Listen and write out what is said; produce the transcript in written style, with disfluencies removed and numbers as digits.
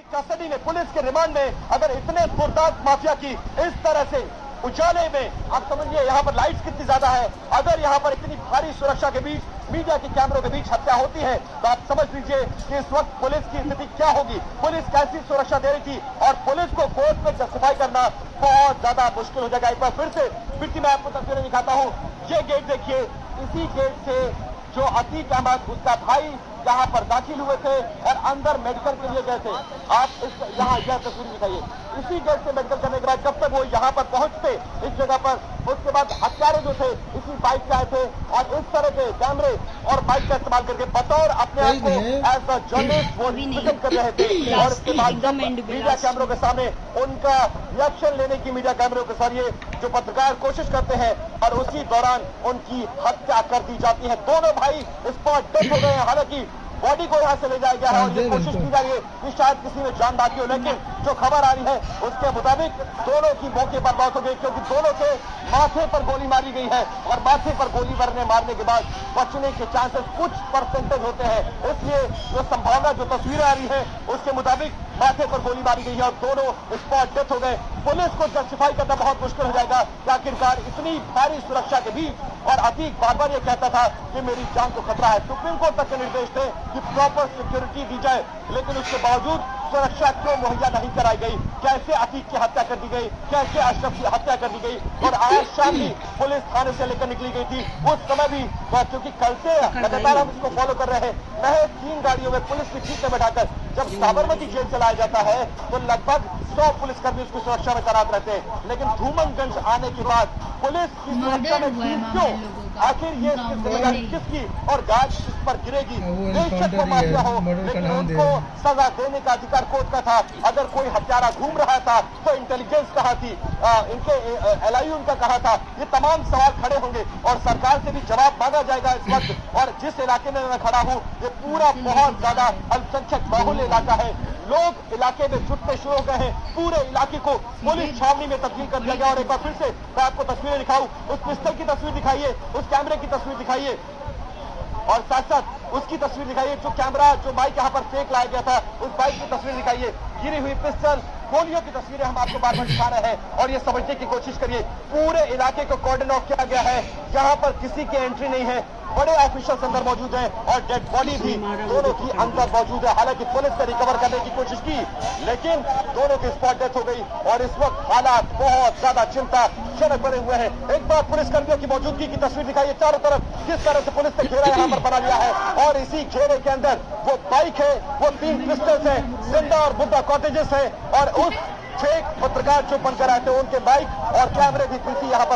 Custody में, police के remand में, अगर इतने खुर्दार माफिया की इस तरह से उजाले में, आप समझिए यहाँ पर लाइट्स कितनी ज्यादा है, अगर यहाँ पर इतनी भारी सुरक्षा के बीच, मीडिया के कैमरों के बीच हत्या होती है तो आप समझ लीजिए कि इस वक्त पुलिस की स्थिति क्या होगी, पुलिस कैसी सुरक्षा दे रही थी, और पुलिस को कोर्ट में जस्टिफाई करना बहुत ज्यादा मुश्किल हो जाएगा। एक बार फिर से मैं आपको तस्वीरें दिखाता हूँ। ये गेट देखिए, इसी गेट से जो अतीक अहमद, उसका भाई यहाँ पर दाखिल हुए थे और अंदर मेडिकल के लिए गए थे। आप यहाँ यह तस्वीर दिखाइए, इसी गेट से मेडिकल करने के बाद जब तक वो यहाँ पर पहुंचते इस जगह पर, उसके बाद हत्यारे जो थे इसी बाइक से आए थे और इस तरह के कैमरे और बाइक का इस्तेमाल करके बतौर अपने आप को एज अ जर्नलिस्ट वो रिप्रेजेंट कर रहे थे। और उसके बाद जब मीडिया कैमरों के सामने उनका रिएक्शन लेने की, मीडिया कैमरों के जरिए जो पत्रकार कोशिश करते हैं, और उसी दौरान उनकी हत्या कर दी जाती है। दोनों भाई स्पॉट डेथ हो गए हैं। हालांकि बॉडी को यहाँ से ले जाया गया है और ये कोशिश की जा रही है कि शायद किसी ने जान बाकी हो, लेकिन जो खबर आ रही है उसके मुताबिक दोनों की मौके पर मौत हो गई, क्योंकि दोनों के माथे पर गोली मारी गई है और माथे पर गोली मारने के बाद बचने के चांसेस कुछ परसेंटेज होते हैं। इसलिए जो संभावना, जो तस्वीरें आ रही है उसके मुताबिक माथे पर गोली मारी गई है और दोनों स्पॉट डेथ हो गए। पुलिस को जस्टिफाई करना बहुत मुश्किल हो जाएगा कि आखिरकार इतनी भारी सुरक्षा के बीच, और अतीक बार बार ये कहता था कि मेरी जान को खतरा है। सुप्रीम कोर्ट तक के निर्देश थे कि प्रॉपर सिक्योरिटी दी जाए, लेकिन उसके बावजूद सुरक्षा क्यों मुहैया नहीं कराई गई? कैसे अतीक की हत्या कर दी गई, कैसे अशरफ की हत्या कर दी गई? और आज शाम भी पुलिस थाने से लेकर निकली गई थी, उस समय भी, क्योंकि कल से लगातार हम इसको फॉलो कर रहे हैं, महज 3 गाड़ियों में पुलिस की सीट में बैठाकर जब साबरमती जेल चलाया जाता है तो लगभग 100 पुलिसकर्मी उसकी सुरक्षा में तैनात रहते हैं। लेकिन धूमनगंज आने के बाद पुलिस की सुरक्षा में क्यों? आखिर ये जिम्मेदारी किसकी और गाज किस पर गिरेगी? बेशक वो माफिया हो, लेकिन उनको सजा देने का अधिकार कोर्ट का था। अगर कोई हत्यारा घूम रहा था तो इंटेलिजेंस कहाँ थी, इनके LIU उनका कहाँ था? ये तमाम सवाल खड़े होंगे और सरकार से भी जवाब मांगा जाएगा इस वक्त। और जिस इलाके में मैं खड़ा हूँ ये पूरा बहुत ज्यादा अल्पसंख्यक बाहुल्य इलाका है, लोग इलाके में जुटने शुरू हो गए हैं, पूरे इलाके को पुलिस छावनी में तब्दील कर दिया गया। और एक बार फिर से मैं आपको तस्वीरें दिखाऊं, उस पिस्टल की तस्वीर दिखाइए, उस कैमरे की तस्वीर दिखाइए, और साथ साथ उसकी तस्वीर दिखाइए जो कैमरा, जो बाइक यहाँ पर फेंक लाया गया था, उस बाइक की तस्वीर दिखाइए, गिरी हुई पिस्टल, गोलियों की तस्वीरें हम आपको बार बार दिखा रहे हैं। और ये समझने की कोशिश करिए, पूरे इलाके को कॉर्डन ऑफ किया गया है, यहाँ पर किसी की एंट्री नहीं है, बड़े ऑफिशियल्स अंदर मौजूद हैं और डेड बॉडी भी दोनों की अंदर मौजूद है। हालांकि पुलिस ने रिकवर करने की कोशिश की, लेकिन दोनों की स्पॉट डेथ हो गई और इस वक्त हालात बहुत ज्यादा चिंताजनक बने हुए हैं। एक बार पुलिसकर्मियों की मौजूदी की तस्वीर दिखाइए, चारों तरफ किस तरह से पुलिस ने घेरा यहाँ पर बना लिया है, और इसी घेरे के अंदर वो बाइक है, वो 3 पिस्टल्स है, जिंदा और बुद्धा कॉटेजेस है, और उस 6 पत्रकार जो बनकर आए थे उनके बाइक और कैमरे भी थी यहाँ पर।